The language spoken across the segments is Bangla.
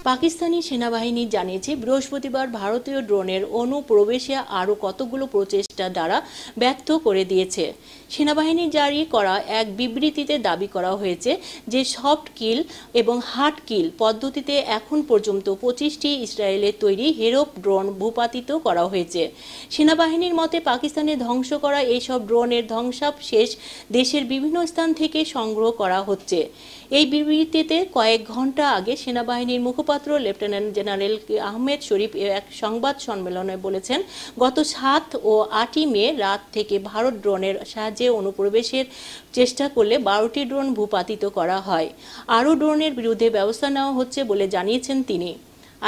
পাকিস্তানি সেনাবাহিনী জানিয়েছে বৃহস্পতিবার ভারতীয় ড্রোনের অনুপ্রবেশে আরও কতগুলো প্রচেষ্টা দ্বারা ব্যর্থ করে দিয়েছে। সেনাবাহিনী জারি করা এক বিবৃতিতে দাবি করা হয়েছে যে সফট কিল এবং হার্ড কিল পদ্ধতিতে এখন পর্যন্ত 25টি ইসরায়েলের তৈরি হেরপ ড্রোন ভূপাতিত করা হয়েছে। সেনাবাহিনীর মতে পাকিস্তানে ধ্বংস করা এইসব ড্রোনের ধ্বংসাবশেষ দেশের বিভিন্ন স্থান থেকে সংগ্রহ করা হচ্ছে। এই বিবৃতিতে কয়েক ঘন্টা আগে সেনাবাহিনীর মুখপাত্র লেফটেন্যান্ট জেনারেল আহমেদ শরীফ এক সংবাদ সম্মেলনে বলেছেন, গত 7 ও 8 মে রাত থেকে ভারত ড্রোনের সাহায্যে অনুপ্রবেশের চেষ্টা করলে 12টি ড্রোন ভূপাতিত করা হয়। আরও ড্রোনের বিরুদ্ধে ব্যবস্থা নেওয়া হচ্ছে বলে জানিয়েছেন তিনি।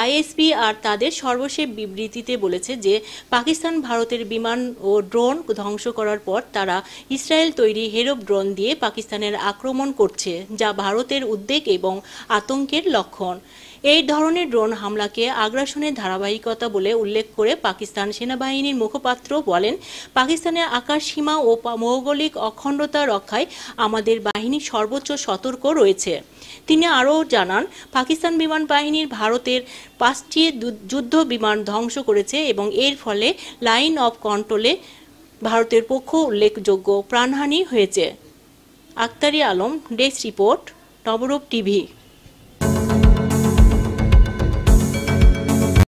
আইএসপি আর তাদের সর্বশেষ বিবৃতিতে বলেছে যে পাকিস্তান ভারতের বিমান ও ড্রোন ধ্বংস করার পর তারা ইসরায়েল তৈরি হেরপ ড্রোন দিয়ে পাকিস্তানের আক্রমণ করছে, যা ভারতের উদ্বেগ এবং আতঙ্কের লক্ষণ। এই ধরনের ড্রোন হামলাকে আগ্রাসনের ধারাবাহিকতা বলে উল্লেখ করে পাকিস্তান সেনাবাহিনীর মুখপাত্র বলেন, পাকিস্তানের আকাশ সীমা ও ভৌগোলিক অখণ্ডতা রক্ষায় আমাদের বাহিনী সর্বোচ্চ সতর্ক রয়েছে। তিনি আরও জানান, পাকিস্তান বিমান বাহিনীর ভারতের 5টি যুদ্ধ বিমান ধ্বংস করেছে এবং এর ফলে লাইন অফ কন্ট্রোলে ভারতের পক্ষ উল্লেখযোগ্য প্রাণহানি হয়েছে। আক্তারি আলম, ডেস্ক রিপোর্ট, নবরূপ টিভি।